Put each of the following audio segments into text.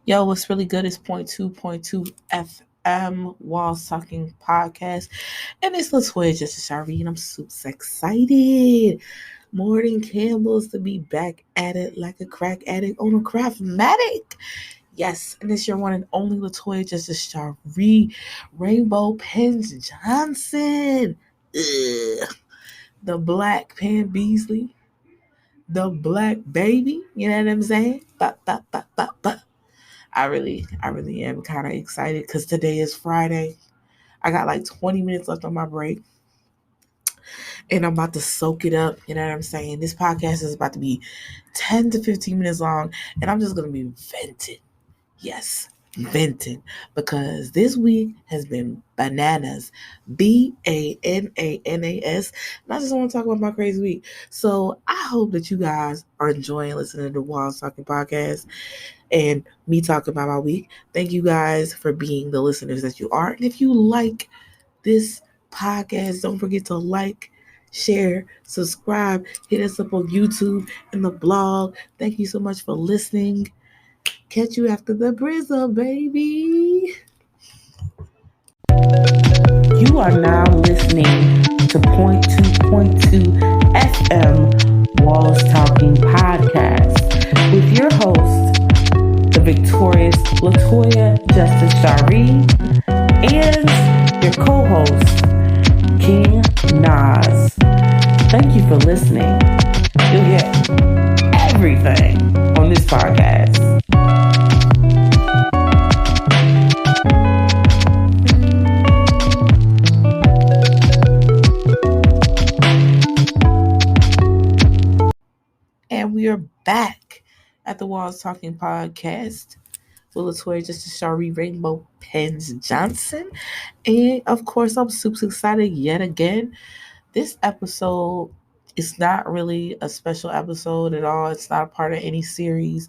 Yo, what's really good is .2 FM Walls Talking Podcast. And it's Latoya Justice Sharvie, and I'm super excited. Morning Campbell's to be back at it like a crack addict on a Craftmatic. Yes, and it's your one and only Latoya Justice Sharvie, Rainbow Pens Johnson. Ugh. The Black Pen Beasley. The Black Baby. You know what I'm saying? I really am kind of excited because today is Friday. I got like 20 minutes left on my break and I'm about to soak it up. You know what I'm saying? This podcast is about to be 10 to 15 minutes long and I'm just going to be venting. Yes, venting because this week has been bananas. Bananas. And I just want to talk about my crazy week. So I hope that you guys are enjoying listening to Walls Talking Podcast and me talking about my week. Thank you guys for being the listeners that you are. And if you like this podcast, don't forget to like, share, subscribe, hit us up on YouTube and the blog. Thank you so much for listening. Catch you after the Brizzle, baby. You are now listening to .2 FM Walls Talking Podcast with your host, the victorious Latoya Justice Sharvie, and your co-host, King Nas. Thank you for listening. You'll get everything on this podcast. And we are back at the Walls Talking Podcast with Latoya Justice Sharvie, Rainbow Pens Johnson. And of course, I'm super excited yet again. This episode is not really a special episode at all. It's not a part of any series.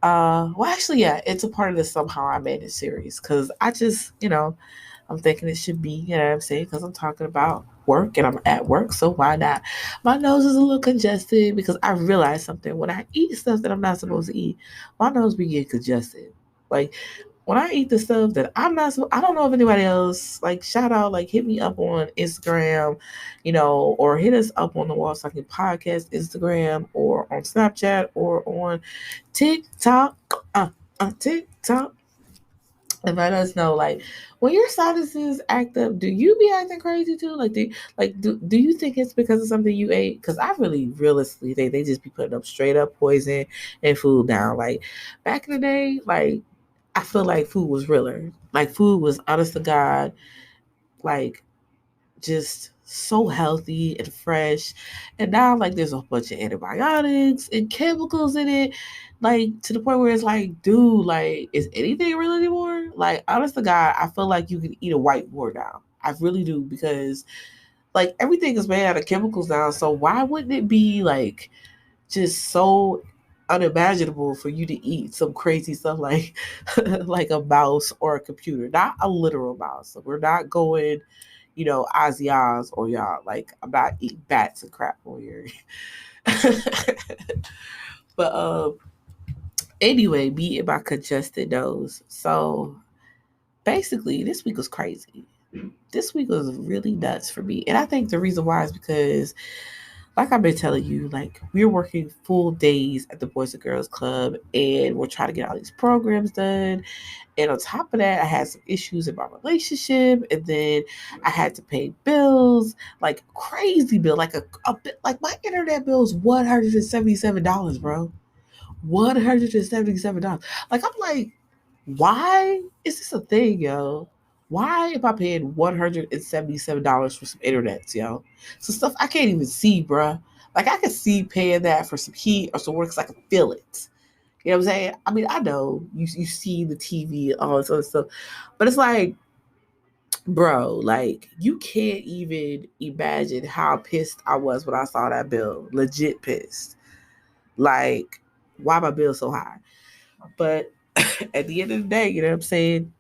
It's a part of the Somehow I Made It series because I just, I'm thinking it should be, you know what I'm saying? Because I'm talking about work and I'm at work, so why not? My nose is a little congested because I realized something. When I eat stuff that I'm not supposed to eat, my nose be getting congested. Like, when I eat the stuff that I'm not supposed, I don't know if anybody else, like, shout out, like, hit me up on Instagram, or hit us up on the Walls Talking Podcast Instagram or on Snapchat or on TikTok. TikTok. And let us know, like, when your sinuses act up, do you be acting crazy too? Do you think it's because of something you ate? Because I really realistically think they just be putting up straight up poison and food down. Like back in the day, like I feel like food was realer. Like food was honest to God, like just so healthy and fresh. And now like there's a bunch of antibiotics and chemicals in it. Like to the point where it's like, dude, like, is anything real anymore? Like, honest to God, I feel like you can eat a whiteboard now. I really do because like everything is made out of chemicals now. So why wouldn't it be like just so unimaginable for you to eat some crazy stuff like like a mouse or a computer, not a literal mouse. So we're not going, Ozzy Oz or y'all. Like I'm not eating bats and crap on here. But anyway, me and my congested nose. So basically, this week was crazy. This week was really nuts for me, and I think the reason why is because like I've been telling you, like we're working full days at the Boys and Girls Club and we're trying to get all these programs done. And on top of that, I had some issues in my relationship and then I had to pay bills, like crazy bill, like a bit like my internet bill is $177, bro. $177. Like I'm like, why is this a thing, yo? Why am I paying $177 for some internets, yo? Some stuff I can't even see, bruh. Like I can see paying that for some heat or some work because I can feel it. You know what I'm saying? I mean, I know you see the TV and all this other stuff, but it's like, bro, like you can't even imagine how pissed I was when I saw that bill. Legit pissed. Like, why my bill so high? But at the end of the day, you know what I'm saying?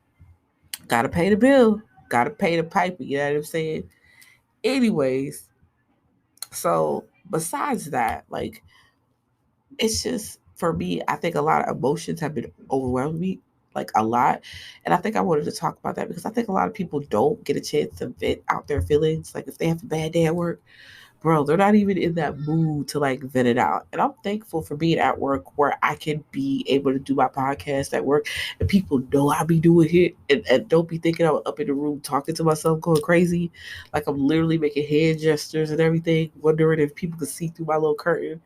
Gotta pay the bill. Gotta pay the piper. You know what I'm saying? Anyways, so besides that, like, it's just for me, I think a lot of emotions have been overwhelming me. like a lot. And I think I wanted to talk about that because I think a lot of people don't get a chance to vent out their feelings. Like if they have a bad day at work, bro, they're not even in that mood to like vent it out. And I'm thankful for being at work where I can be able to do my podcast at work and people know I be doing it and don't be thinking I'm up in the room talking to myself going crazy. Like I'm literally making hand gestures and everything, wondering if people can see through my little curtain.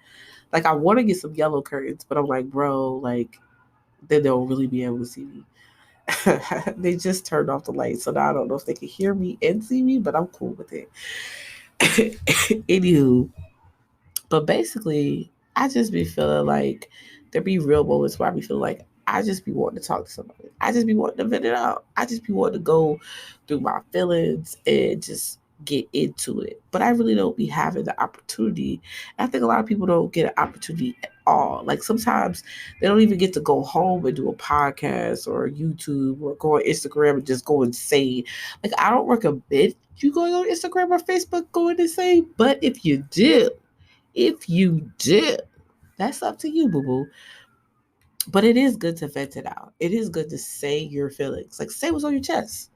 Like I want to get some yellow curtains, but I'm like, bro, like then they'll really be able to see me. They just turned off the light, so now I don't know if they can hear me and see me, but I'm cool with it. Anywho, but basically, I just be feeling like there be real moments where I be feeling like I just be wanting to talk to somebody. I just be wanting to vent it out. I just be wanting to go through my feelings and just get into it. But I really don't be having the opportunity. And I think a lot of people don't get an opportunity at all. Like sometimes they don't even get to go home and do a podcast or YouTube or go on Instagram and just go insane. Like I don't recommend you going on Instagram or Facebook going insane, but if you do, that's up to you, boo boo. But it is good to vent it out. It is good to say your feelings. Like, say what's on your chest.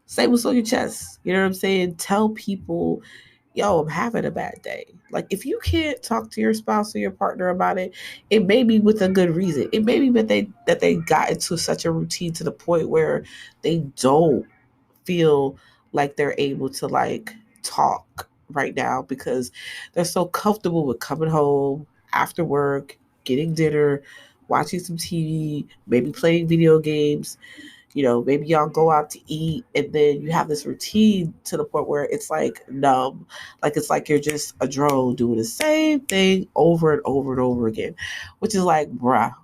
Say what's on your chest. You know what I'm saying? Tell people, yo, I'm having a bad day. Like, if you can't talk to your spouse or your partner about it, it may be with a good reason. It may be that they got into such a routine to the point where they don't feel like they're able to like talk right now because they're so comfortable with coming home after work, getting dinner, watching some TV, maybe playing video games. Maybe y'all go out to eat and then you have this routine to the point where it's like numb. Like it's like you're just a drone doing the same thing over and over and over again, which is like, bruh,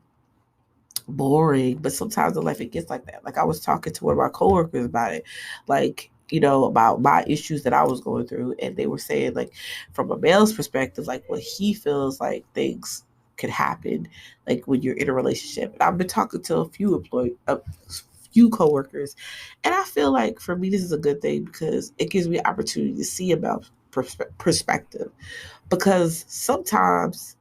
boring. But sometimes in life it gets like that. Like I was talking to one of my coworkers about it, like about my issues that I was going through, and they were saying like from a male's perspective, like what he feels like things could happen, like when you're in a relationship. And I've been talking to a few coworkers, and I feel like for me this is a good thing because it gives me an opportunity to see about perspective. Because sometimes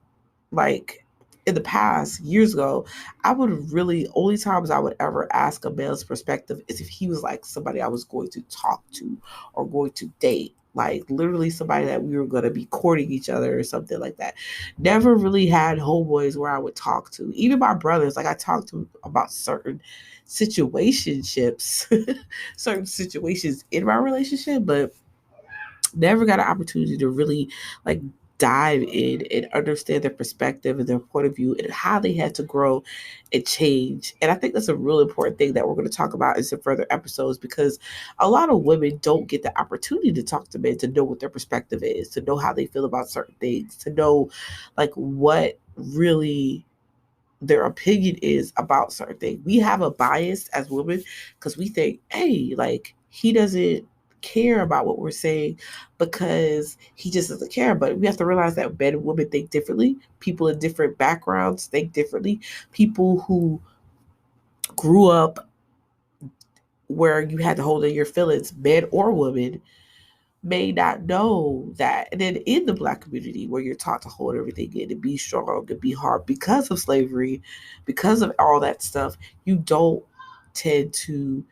like in the past years ago, I would really only times I would ever ask a male's perspective is if he was like somebody I was going to talk to or going to date. Like literally somebody that we were going to be courting each other or something like that. Never really had homeboys where I would talk to. Even my brothers, like I talked to about certain situationships, certain situations in my relationship, but never got an opportunity to really like dive in and understand their perspective and their point of view and how they had to grow and change. And I think that's a real important thing that we're going to talk about in some further episodes because a lot of women don't get the opportunity to talk to men to know what their perspective is, to know how they feel about certain things, to know like what really their opinion is about certain things. We have a bias as women because we think, hey, like he doesn't care about what we're saying because he just doesn't care. But we have to realize that men and women think differently. People in different backgrounds think differently. People who grew up where you had to hold in your feelings, men or women, may not know that. And then in the Black community, where you're taught to hold everything in and be strong and be hard because of slavery, because of all that stuff, you don't tend to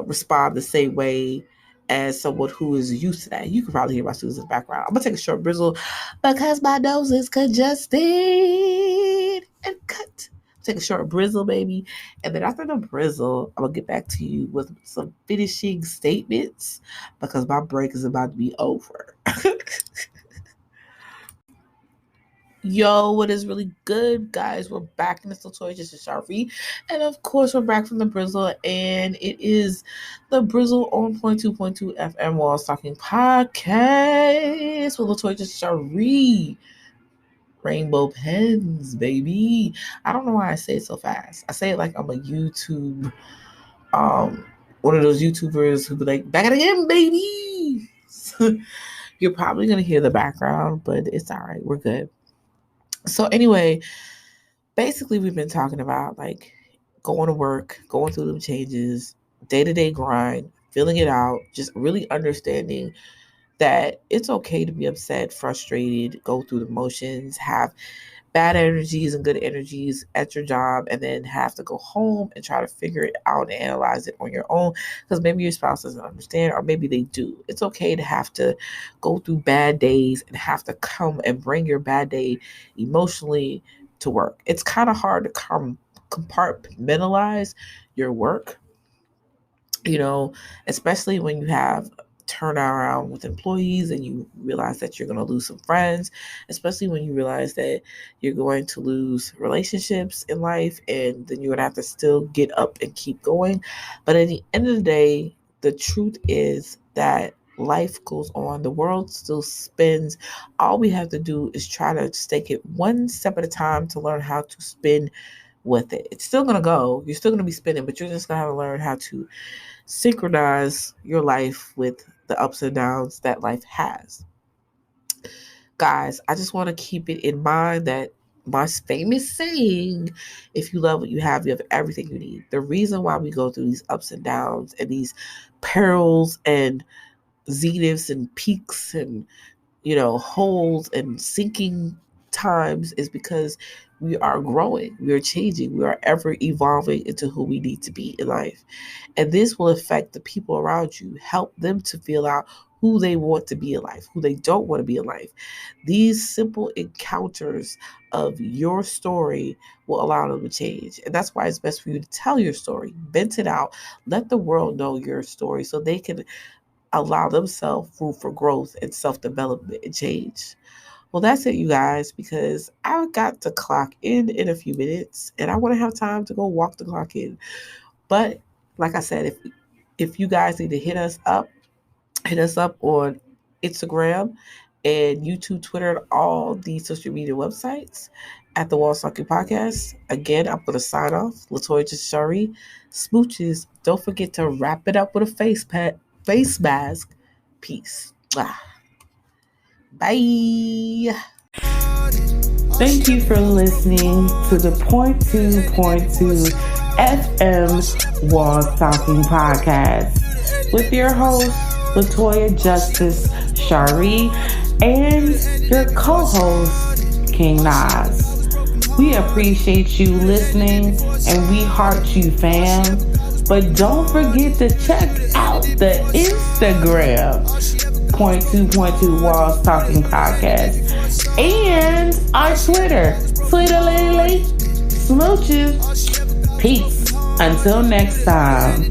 respond the same way as someone who is used to that. You can probably hear my students in the background. I'm gonna take a short bristle because my nose is congested and cut. Take a short bristle, baby. And then after the bristle, I'm gonna get back to you with some finishing statements because my break is about to be over. Yo, what is really good, guys? We're back in the Latoya Just Sharpie. And of course, we're back from the Brizzle, and it is the Brizzle on 2.2 FM Walls Talking Podcast with Latoya Just Sharpie. Rainbow pens, baby. I don't know why I say it so fast. I say it like I'm a YouTube, one of those YouTubers who be like, back at it again, baby. You're probably gonna hear the background, but it's all right. We're good. So anyway, basically we've been talking about like going to work, going through them changes, day-to-day grind, feeling it out, just really understanding that it's okay to be upset, frustrated, go through the motions, have bad energies and good energies at your job, and then have to go home and try to figure it out and analyze it on your own, because maybe your spouse doesn't understand, or maybe they do. It's okay to have to go through bad days and have to come and bring your bad day emotionally to work. It's kind of hard to compartmentalize your work, especially when you have turnaround with employees and you realize that you're going to lose some friends, especially when you realize that you're going to lose relationships in life, and then you're going to have to still get up and keep going. But at the end of the day, the truth is that life goes on. The world still spins. All we have to do is try to take it one step at a time to learn how to spin with it. It's still going to go. You're still going to be spinning, but you're just going to have to learn how to synchronize your life with the ups and downs that life has. Guys, I just want to keep it in mind that my famous saying, if you love what you have everything you need. The reason why we go through these ups and downs and these perils and zeniths and peaks and holes and sinking times is because we are growing, we are changing, we are ever evolving into who we need to be in life. And this will affect the people around you, help them to feel out who they want to be in life, who they don't want to be in life. These simple encounters of your story will allow them to change. And that's why it's best for you to tell your story, vent it out, let the world know your story so they can allow themselves room for growth and self-development and change. Well, that's it, you guys, because I got to clock in a few minutes, and I want to have time to go walk the clock in. But like I said, if you guys need to hit us up on Instagram and YouTube, Twitter, all the social media websites at the Walls Talking Podcast. Again, I'm going to sign off. Latoya Shari, smooches. Don't forget to wrap it up with a face mask. Peace. Bye. Thank you for listening to the Point 2.2 FM Walls Talking Podcast with your host, Latoya Justice Shari, and your co-host, King Nas. We appreciate you listening, and we heart you, fam. But don't forget to check out the Instagram, Point 2.2 Walls Talking Podcast, and our Twitter, Lily Smooches. Peace. Until next time.